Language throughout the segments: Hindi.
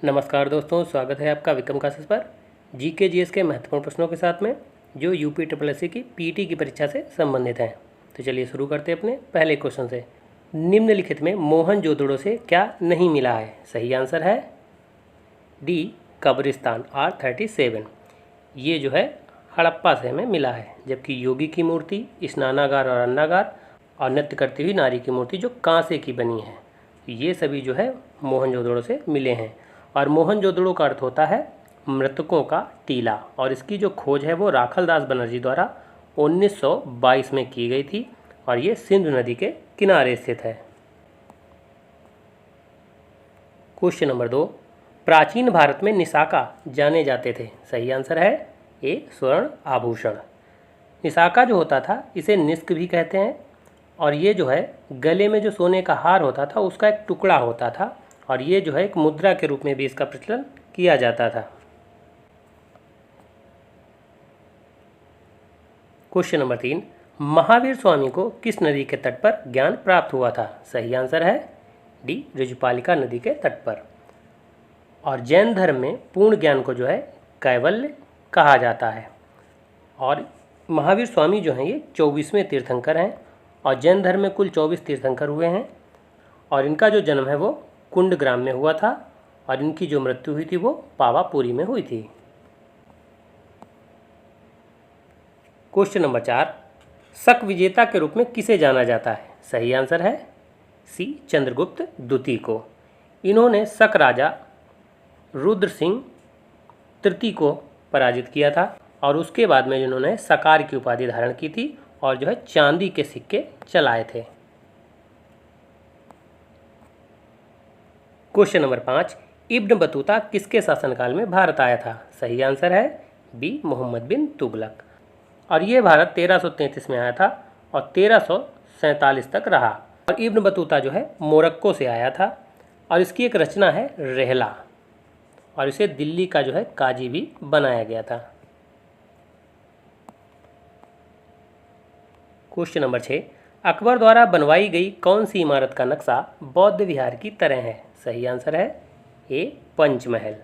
नमस्कार दोस्तों, स्वागत है आपका विक्रम क्लासेस पर जीके जीएस के महत्वपूर्ण प्रश्नों के साथ में जो यूपी ट्रिपल एससी की पीटी की परीक्षा से संबंधित हैं। तो चलिए शुरू करते हैं अपने पहले क्वेश्चन से। निम्नलिखित में मोहनजोदड़ो से क्या नहीं मिला है? सही आंसर है डी कब्रिस्तान R37। ये जो है हड़प्पा से हमें मिला है, जबकि योगी की मूर्ति, स्नानागार और अन्नागार और नृत्य करती हुई नारी की मूर्ति जो कांसे की बनी है, ये सभी जो है मोहनजोदड़ो से मिले हैं। और मोहनजोदड़ो का अर्थ होता है मृतकों का टीला, और इसकी जो खोज है वो राखलदास बनर्जी द्वारा 1922 में की गई थी और ये सिंधु नदी के किनारे स्थित है। क्वेश्चन नंबर 2, प्राचीन भारत में निशाका जाने जाते थे। सही आंसर है ए स्वर्ण आभूषण। निशाका जो होता था इसे निष्क भी कहते हैं, और ये जो है गले में जो सोने का हार होता था उसका एक टुकड़ा होता था, और ये जो है एक मुद्रा के रूप में भी इसका प्रचलन किया जाता था। क्वेश्चन नंबर 3, महावीर स्वामी को किस नदी के तट पर ज्ञान प्राप्त हुआ था? सही आंसर है डी ऋजुपालिका नदी के तट पर। और जैन धर्म में पूर्ण ज्ञान को जो है कैवल्य कहा जाता है। और महावीर स्वामी जो हैं ये 24वें तीर्थंकर हैं, और जैन धर्म में कुल 24 तीर्थंकर हुए हैं, और इनका जो जन्म है वो कुंडग्राम में हुआ था, और इनकी जो मृत्यु हुई थी वो पावापुरी में हुई थी। क्वेश्चन नंबर 4, शक विजेता के रूप में किसे जाना जाता है? सही आंसर है सी चंद्रगुप्त द्वितीय को। इन्होंने शक राजा रुद्र सिंह तृतीय को पराजित किया था, और उसके बाद में जिन्होंने सकार की उपाधि धारण की थी और जो है चांदी के सिक्के चलाए थे। क्वेश्चन नंबर 5, इब्न बतूता किसके शासनकाल में भारत आया था? सही आंसर है बी मोहम्मद बिन तुगलक। और ये भारत 1333 में आया था और 1347 तक रहा। और इब्न बतूता जो है मोरक्को से आया था, और इसकी एक रचना है रहला, और इसे दिल्ली का जो है काजी भी बनाया गया था। क्वेश्चन नंबर 6, अकबर द्वारा बनवाई गई कौन सी इमारत का नक्शा बौद्ध विहार की तरह है? सही आंसर है ए पंचमहल।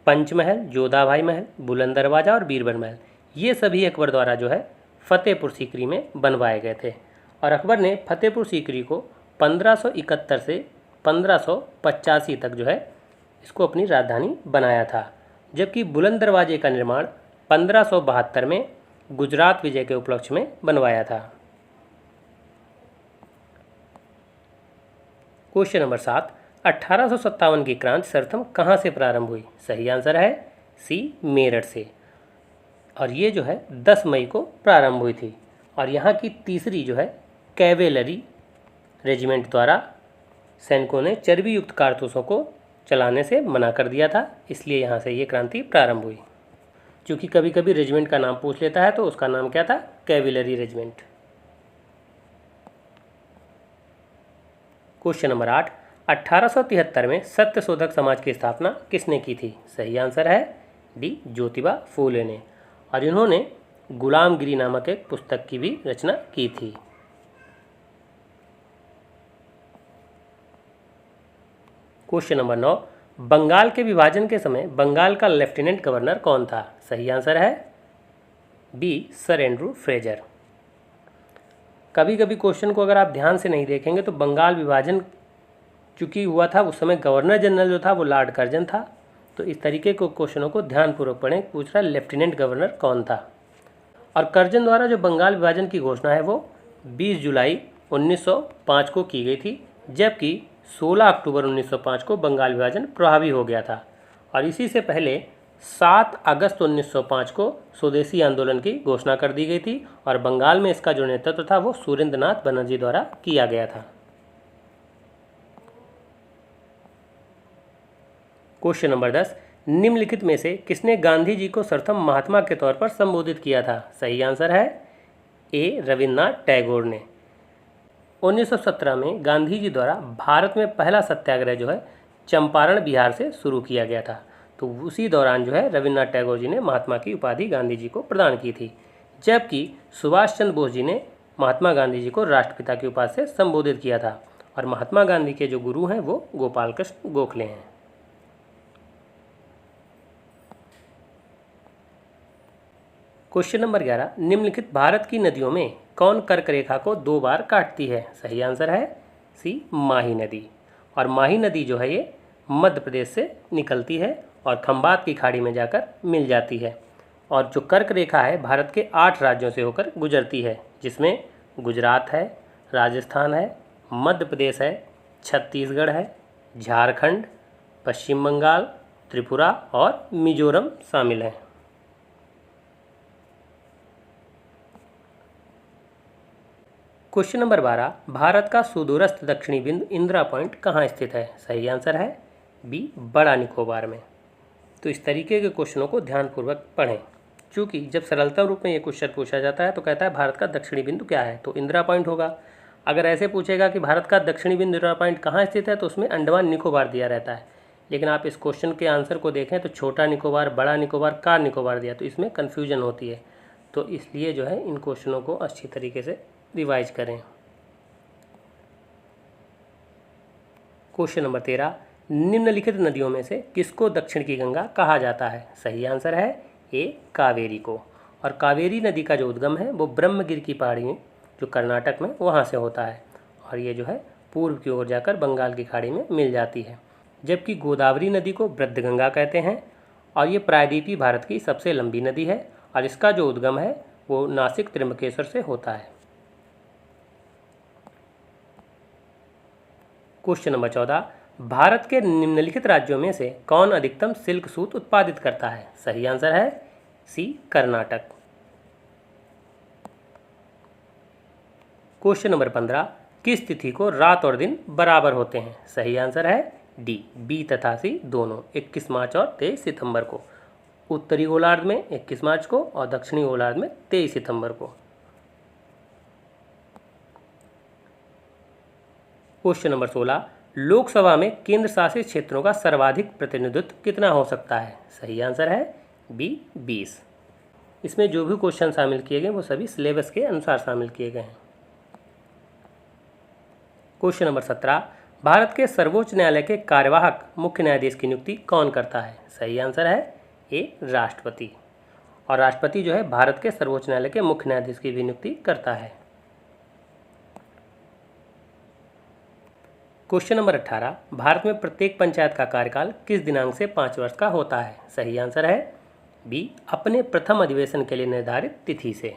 पंचमहल, जोधाबाई महल, बुलंद दरवाज़ा और बीरबल महल, ये सभी अकबर द्वारा जो है फतेहपुर सीकरी में बनवाए गए थे। और अकबर ने फतेहपुर सीकरी को 1571 से 1585 तक जो है इसको अपनी राजधानी बनाया था, जबकि बुलंद दरवाजे का निर्माण 1572 में गुजरात विजय के उपलक्ष्य में बनवाया था। क्वेश्चन नंबर 7, 1857 की क्रांति सर्वप्रथम कहाँ से प्रारंभ हुई? सही आंसर है सी मेरठ से, और ये जो है 10 मई को प्रारंभ हुई थी। और यहाँ की तीसरी जो है कैवेलरी रेजिमेंट द्वारा सैनिकों ने चर्बी युक्त कारतूसों को चलाने से मना कर दिया था, इसलिए यहाँ से ये क्रांति प्रारंभ हुई। क्योंकि कभी कभी रेजिमेंट का नाम पूछ लेता है, तो उसका नाम क्या था? Cavalry regiment. क्वेश्चन नंबर 8, 1873 में सत्यशोधक समाज की स्थापना किसने की थी? सही आंसर है डी ज्योतिबा फूले ने, और इन्होंने गुलामगिरी नामक एक पुस्तक की भी रचना की थी। क्वेश्चन नंबर 9, बंगाल के विभाजन के समय बंगाल का लेफ्टिनेंट गवर्नर कौन था? सही आंसर है बी सर एंड्रू फ्रेजर। कभी कभी क्वेश्चन को अगर आप ध्यान से नहीं देखेंगे तो बंगाल विभाजन चूँकि हुआ था उस समय गवर्नर जनरल जो था वो लॉर्ड कर्जन था, तो इस तरीके को क्वेश्चनों को ध्यानपूर्वक पढ़ें। पूछ रहा लेफ्टिनेंट गवर्नर कौन था। और कर्जन द्वारा जो बंगाल विभाजन की घोषणा है वो 20 जुलाई 1905 को की गई थी, जबकि 16 अक्टूबर 1905 को बंगाल विभाजन प्रभावी हो गया था। और इसी से पहले 7 अगस्त 1905 को स्वदेशी आंदोलन की घोषणा कर दी गई थी, और बंगाल में इसका जो नेतृत्व था वो सुरेंद्रनाथ बनर्जी द्वारा किया गया था। क्वेश्चन नंबर 10, निम्नलिखित में से किसने गांधी जी को सर्वप्रथम महात्मा के तौर पर संबोधित किया था? सही आंसर है ए रविन्द्रनाथ टैगोर ने। 1917 में गांधी जी द्वारा भारत में पहला सत्याग्रह जो है चंपारण बिहार से शुरू किया गया था, तो उसी दौरान जो है रविन्द्रनाथ टैगोर जी ने महात्मा की उपाधि गांधी जी को प्रदान की थी, जबकि सुभाष चंद्र बोस जी ने महात्मा गांधी जी को राष्ट्रपिता की उपाधि से संबोधित किया था। और महात्मा गांधी के जो गुरु हैं वो गोपाल कृष्ण गोखले हैं। क्वेश्चन नंबर 11, निम्नलिखित भारत की नदियों में कौन कर्क रेखा को 2 बार काटती है? सही आंसर है सी, माही नदी। और माही नदी जो है ये मध्य प्रदेश से निकलती है और खंबात की खाड़ी में जाकर मिल जाती है। और जो कर्क रेखा है भारत के 8 राज्यों से होकर गुजरती है, जिसमें गुजरात है, राजस्थान है, मध्य प्रदेश है, छत्तीसगढ़ है, झारखंड, पश्चिम बंगाल, त्रिपुरा और मिजोरम शामिल हैं। क्वेश्चन नंबर 12, भारत का सुदूरस्थ दक्षिणी बिंदु इंदिरा पॉइंट कहाँ स्थित है? सही आंसर है बी, बड़ा निकोबार में। तो इस तरीके के क्वेश्चनों को ध्यानपूर्वक पढ़ें, क्योंकि जब सरलता रूप में ये क्वेश्चन पूछा जाता है तो कहता है भारत का दक्षिणी बिंदु क्या है, तो इंदिरा पॉइंट होगा। अगर ऐसे पूछेगा कि भारत का दक्षिणी बिंदु इंदिरा पॉइंट कहाँ स्थित है, तो उसमें अंडमान निकोबार दिया रहता है। लेकिन आप इस क्वेश्चन के आंसर को देखें तो छोटा निकोबार, बड़ा निकोबार, कार निकोबार दिया, तो इसमें कन्फ्यूजन होती है। तो इसलिए जो है इन क्वेश्चनों को अच्छी तरीके से रिवाइज करें। क्वेश्चन नंबर 13, निम्नलिखित नदियों में से किसको दक्षिण की गंगा कहा जाता है? सही आंसर है ए, कावेरी को। और कावेरी नदी का जो उद्गम है वो ब्रह्मगिर की पहाड़ी में, जो कर्नाटक में, वहाँ से होता है और ये जो है पूर्व की ओर जाकर बंगाल की खाड़ी में मिल जाती है। जबकि गोदावरी नदी को वृद्धगंगा कहते हैं और ये प्रायद्वीपीय भारत की सबसे लंबी नदी है और इसका जो उद्गम है वो नासिक त्र्यंबकेश्वर से होता है। क्वेश्चन नंबर 14, भारत के निम्नलिखित राज्यों में से कौन अधिकतम सिल्क सूत उत्पादित करता है? सही आंसर है सी, कर्नाटक। क्वेश्चन नंबर 15, किस तिथि को रात और दिन बराबर होते हैं? सही आंसर है डी, बी तथा सी दोनों, 21 मार्च और 23 सितंबर को। उत्तरी गोलार्ध में 21 मार्च को और दक्षिणी गोलार्ध में 23 सितंबर को। क्वेश्चन नंबर 16, लोकसभा में केंद्र शासित क्षेत्रों का सर्वाधिक प्रतिनिधित्व कितना हो सकता है? सही आंसर है बी, 20। इसमें जो भी क्वेश्चन शामिल किए गए वो सभी सिलेबस के अनुसार शामिल किए गए हैं। क्वेश्चन नंबर 17, भारत के सर्वोच्च न्यायालय के कार्यवाहक मुख्य न्यायाधीश की नियुक्ति कौन करता है? सही आंसर है ए, राष्ट्रपति। और राष्ट्रपति जो है भारत के सर्वोच्च न्यायालय के मुख्य न्यायाधीश की भी नियुक्ति करता है। क्वेश्चन नंबर 18, भारत में प्रत्येक पंचायत का कार्यकाल किस दिनांक से 5 वर्ष का होता है? सही आंसर है बी, अपने प्रथम अधिवेशन के लिए निर्धारित तिथि से।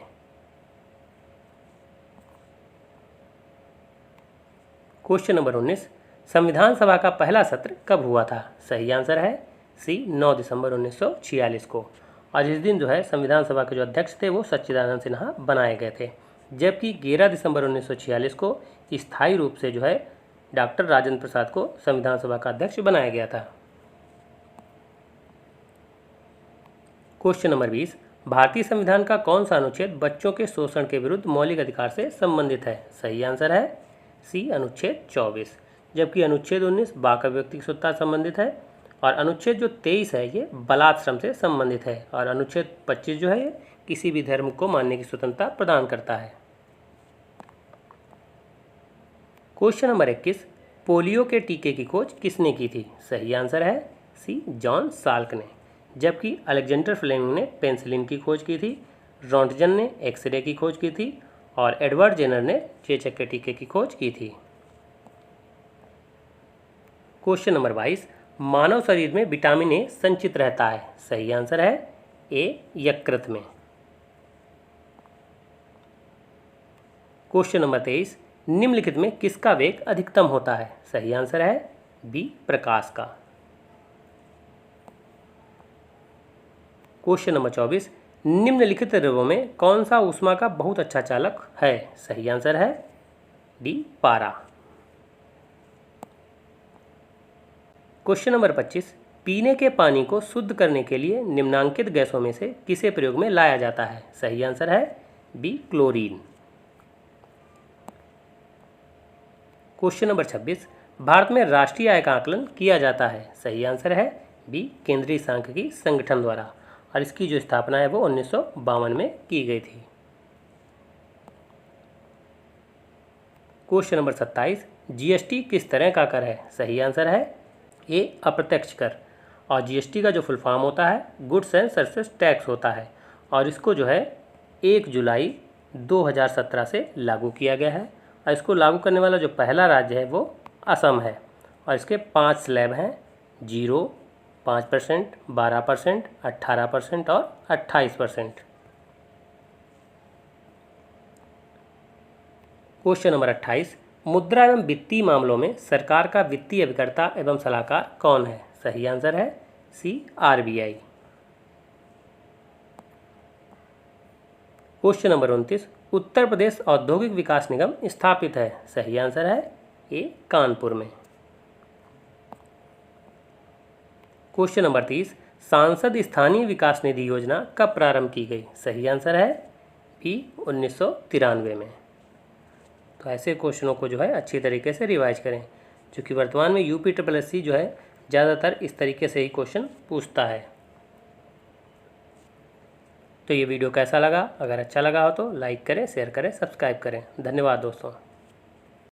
क्वेश्चन नंबर 19, संविधान सभा का पहला सत्र कब हुआ था? सही आंसर है सी, 9 दिसंबर 1946 को। और इस दिन जो है संविधान सभा के जो अध्यक्ष थे वो सच्चिदानंद सिन्हा बनाए गए थे। जबकि 11 दिसंबर 1946 को स्थायी रूप से जो है डॉक्टर राजेंद्र प्रसाद को संविधान सभा का अध्यक्ष बनाया गया था। क्वेश्चन नंबर 20, भारतीय संविधान का कौन सा अनुच्छेद बच्चों के शोषण के विरुद्ध मौलिक अधिकार से संबंधित है? सही आंसर है सी, अनुच्छेद 24। जबकि अनुच्छेद 19 बाक व्यक्ति की स्वतंत्रता संबंधित है और अनुच्छेद जो 23 है ये बलात्श्रम से संबंधित है और अनुच्छेद 25 जो है ये किसी भी धर्म को मानने की स्वतंत्रता प्रदान करता है। क्वेश्चन नंबर 21, पोलियो के टीके की खोज किसने की थी? सही आंसर है सी, जॉन साल्क ने। जबकि अलेक्जेंडर फ्लेमिंग ने पेंसिलिन की खोज की थी, रॉन्टजन ने एक्सरे की खोज की थी और एडवर्ड जेनर ने चेचक के टीके की खोज की थी। क्वेश्चन नंबर 22, मानव शरीर में विटामिन ए संचित रहता है? सही आंसर है ए, यकृत में। क्वेश्चन नंबर 23, निम्नलिखित में किसका वेग अधिकतम होता है? सही आंसर है बी, प्रकाश का। क्वेश्चन नंबर 24, निम्नलिखित द्रव्यों में कौन सा ऊष्मा का बहुत अच्छा चालक है? सही आंसर है डी, पारा। क्वेश्चन नंबर 25, पीने के पानी को शुद्ध करने के लिए निम्नांकित गैसों में से किसे प्रयोग में लाया जाता है? सही आंसर है बी, क्लोरीन। क्वेश्चन नंबर 26, भारत में राष्ट्रीय आय का आकलन किया जाता है? सही आंसर है बी, केंद्रीय सांख्यिकी संगठन द्वारा और इसकी जो स्थापना है वो 1952 में की गई थी। क्वेश्चन नंबर 27, जीएसटी किस तरह का कर है? सही आंसर है ए, अप्रत्यक्ष कर। और जीएसटी का जो फुल फॉर्म होता है गुड्स एंड सर्विसेज टैक्स होता है और इसको जो है 1 जुलाई 2017 से लागू किया गया है और इसको लागू करने वाला जो पहला राज्य है वो असम है और इसके 5 स्लैब हैं 0, 5%, 12%, 18% और 28%। क्वेश्चन नंबर 28, मुद्रा एवं वित्तीय मामलों में सरकार का वित्तीय अभिकर्ता एवं सलाहकार कौन है? सही आंसर है सी, RBI। Question number 29, Uttar Pradesh औद्योगिक विकास निगम स्थापित है? सही आंसर है ए, कानपुर में। क्वेश्चन नंबर 30, सांसद स्थानीय विकास निधि योजना कब प्रारंभ की गई? सही आंसर है बी, 1993 में। तो ऐसे क्वेश्चनों को जो है अच्छी तरीके से रिवाइज करें, क्योंकि वर्तमान में UPSSC जो है ज़्यादातर इस तरीके से ही क्वेश्चन पूछता है। तो ये वीडियो कैसा लगा? अगर अच्छा लगा हो तो लाइक करें, शेयर करें, सब्सक्राइब करें। धन्यवाद दोस्तों।